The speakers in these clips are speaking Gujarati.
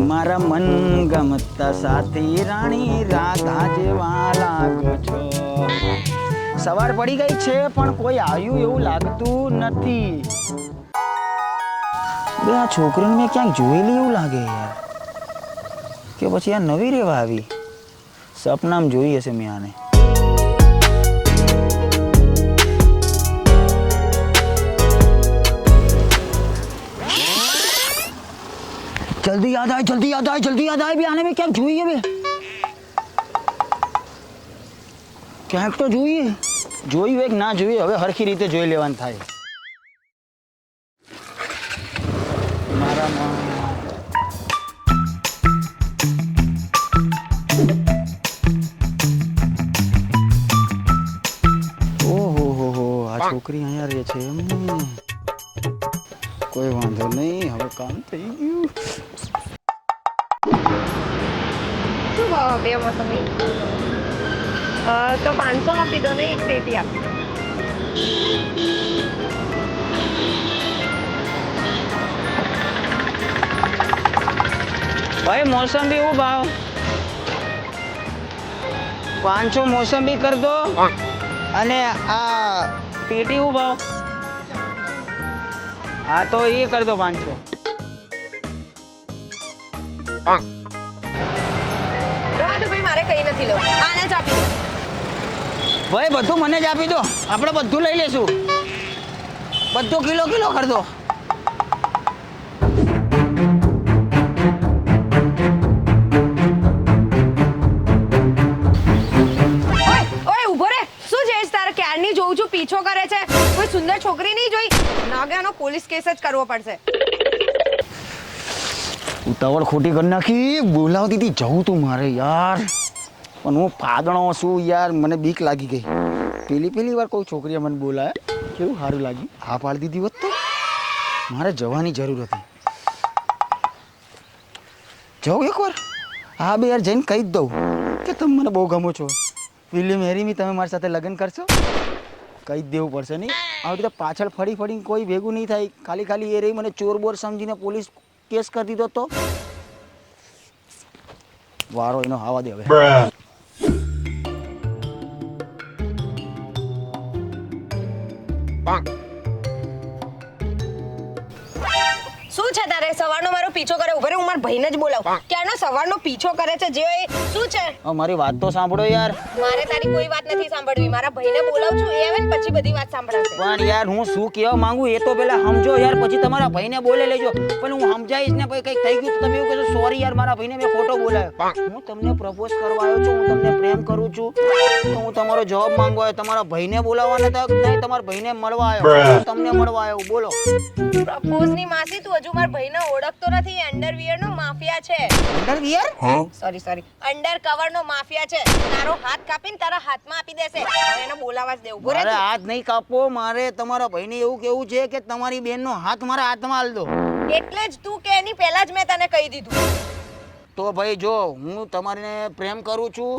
મારા મન ગમતા સાથી રાણી રાધા જેવા લાગો છો. સવાર પડી ગઈ છે પણ કોઈ આવ્યું એવું લાગતું નથી. બે આ છોકરીને મેં ક્યાંક જોયેલી એવું લાગે યાર, કે પછી આ નવી રેવા આવી. સપનામાં જોઈ હશે મેં આને. जल्दी याद आए, जल्दी याद आए, जल्दी याद आए. भी आने में क्या જોઈએ બે ક્યાંક તો જોઈએ. જોયું એક ના જોઈએ, હવે હરખી રીતે જોઈ લેવાનું થાય. મારા ઓહો હો આ છોકરી અહીંયા રહે છે એમ. કોઈ વાંધો નહીં, હવે કામ થઈ ગયું. શું ભાવ બે મોસમી? તો 500 આપી દો ને, એક પેટી આપી દો. ભાઈ મોસંબી હું ભાવ? 500 મોસંબી કર દો. અને આ પેટી હું ભાવ? હા તો એ કર દો 500. ભાઈ મારે કઈ નથી લેવું, આને જ આપી દો. ભાઈ બધું મને જ આપી દો, આપણે બધું લઈ લેશું. બધું કિલો કિલો કર દો. ઓય ઊભો રે, શું છે તારે? ક્યારની જોઉં છું પીછો કરે છે. કોઈ સુંદર છોકરી નહીં જોઈ? નાગાનો પોલીસ કેસ જ કરવો પડશે. ઉતાવળ ખોટી કરી નાખી. બોલાવતી હતી જવું તું મારે યાર, પણ હું પાદણો છું યાર, મને બીક લાગી ગઈ. પહેલી વાર કોઈ છોકરીએ મને બોલાય, કેવું સારું લાગ્યું. હા પાડી દીધી હોત તો મારે જવાની જરૂર હતી. જાઉં એકવાર? હા બે યાર જઈને કહી જ દઉં કે તમે મને બહુ ગમો છો, વિલ મેરી મી, તમે મારી સાથે લગ્ન કરશો. કહી જ દેવું પડશે નહીં. આવી રીતે પાછળ ફરીને કોઈ ભેગું નહીં થાય. ખાલી એ રહી મને ચોર બોર સમજીને પોલીસ કેસ કરી દીધો તો વારો એનો આવા દે હવે. શું છે તારે? સવારનો મારો પીછો કરે. ઉભરે હું મારા ભાઈને જ બોલાવું. ક્યારનો સવારનો પીછો કરે છે જે શું છે? મારી વાત તો સાંભળો યાર. મારે તારી કોઈ વાત નથી સાંભળવી. મારા ભાઈને બોલાવું છું, એ આવે ને પછી બધી વાત સાંભળાશે. પણ યાર હું શું કહેવા માંગુ એ તો પહેલા સમજો યાર, પછી તમારા ભાઈને બોલે લેજો. પણ હું સમજાઈશ ને પછી કંઈક થઈ ગયું તો તમે એવું કહેશો સોરી યાર, મારા ભાઈને મેં ખોટો બોલાયો. હું તમને પ્રપોઝ કરવા આવ્યો છું, હું તમને પ્રેમ કરું છું, તો હું તમારો જવાબ માંગવા આવ્યો. તમારા ભાઈને બોલાવવા નતા, નહીં તમારા ભાઈને મળવા આવ્યો, તમને મળવા આવ્યો. બોલો. પ્રપોઝ ની માસી, તું હજુ મારા ભાઈને ઓળખતો નથી. અંડરવિયર નો માફિયા છે. અંડરવિયર? સોરી અંડર કવર નો માફિયા છે. તારો હાથ કાપીને તારા હાથમાં આપી દેશે. હવે એને બોલાવા જ દેવું. મારે હાથ નહીં કાપવો. મારે તમારા ભાઈને એવું કેવું છે કે તમારી બેનનો હાથ મારા હાથમાં આલ દો. એટલે જ તું કે એની પહેલા જ મેં તને કહી દીધું. તો ભાઈ જો હું તમારીને પ્રેમ કરું છું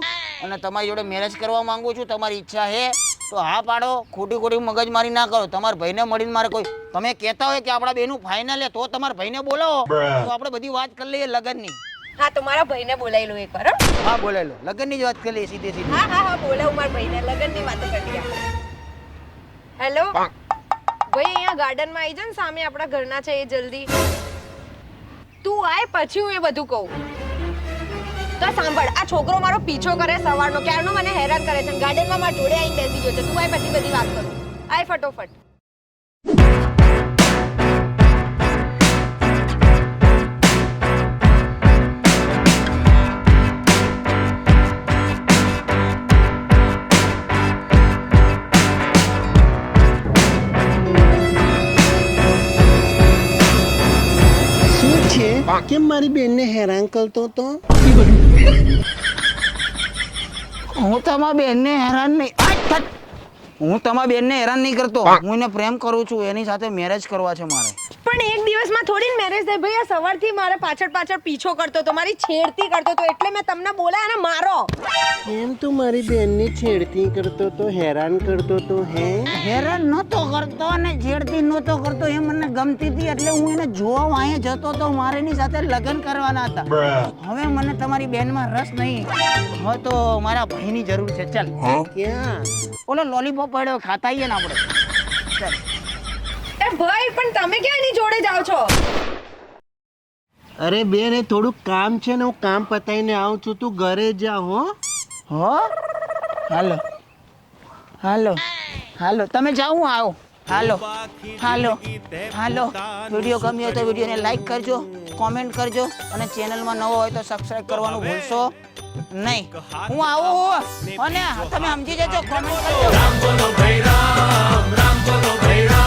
અને તમારી જોડે મેરેજ કરવા માંગુ છું, તમારી ઈચ્છા છે તો હા પાડો. ખોટી મગજમારી ના કરો. તમારા ભાઈને મળીને મારે કોઈ તમે કહેતા હોય કે આપણા બેનું ફાઇનલ છે તો તમારા ભાઈને બોલાવો, તો આપણે બધી વાત કરી લઈએ લગ્નની. હા તો મારા ભાઈને બોલાવી લો એકવાર. હા બોલાવી લો, લગ્નની જ વાત કરી લઈએ સીધી. હા બોલાવું મારા ભાઈને. લગ્નની વાત કરીએ. હેલો ભાઈ, અહીંયા ગાર્ડનમાં આવી જા ને, સામે આપણા ઘરના છે એ. જલ્દી તું આય, પછી હું એ બધું કહું. તો સાંભળ, આ છોકરો મારો પીછો કરે સવારનો, ક્યારનો મને હેરાન કરે છે. ગાર્ડનમાં મારા જોડે આવીને બેસી ગયો છે. તું આય પછી બધી વાત કરું. આય ફટોફટ. કેમ મારી બેનને હેરાન કરતો તો? હું તમારા બેનને હેરાન નહીં કરતો. હું એને પ્રેમ કરું છું, એની સાથે મેરેજ કરવા છે મારે. પણ એક દિવસમાં થોડી મેરેજ થાય ભાઈ. આ સવારથી મારે પાછળ પાછળ પીછો કરતો તો, મારી છેડતી કરતો તો, એટલે મેં તમને બોલાયા અને મારો. એમ તું મારી બેનની છેડતી કરતો તો, હેરાન કરતો તો? હે હેરાન નહોતો કરતો અને છેડતી નહોતો કરતો, એ મને ગમતી હતી એટલે હું એને જોવા અહીંયા જતો તો. મારે એની સાથે લગ્ન કરવાના હતા. હવે મને તમારી બેનમાં રસ નહીં, હવે તો મારા ભાઈની જરૂર છે. ચાલ ક્યાં? ઓલો લોલીપોપ પડ્યો, ખાતા આવીએ ને આપણે. ચાલ. એ ભાઈ પણ તમે ક્યાં એની જોડે જાઓ છો? અરે બેન, એ થોડુંક કામ છે ને, હું કામ પતાઈને આવું છું. તું ઘરે જા. હો હો હાલો હાલો હાલો, તમે જાઓ, હું આવો. હાલો હાલો હાલો. વિડીયો ગમ્યો હોય તો વિડીયોને લાઈક કરજો, કોમેન્ટ કરજો અને ચેનલમાં નવો હોય તો સબસ્ક્રાઇબ કરવાનું ભૂલશો નહીં. હું આવું અને તમે સમજી જજો, કોમેન્ટ કરજો. રામ બોલો ભાઈ રામ, રામ બોલો ભાઈ રામ.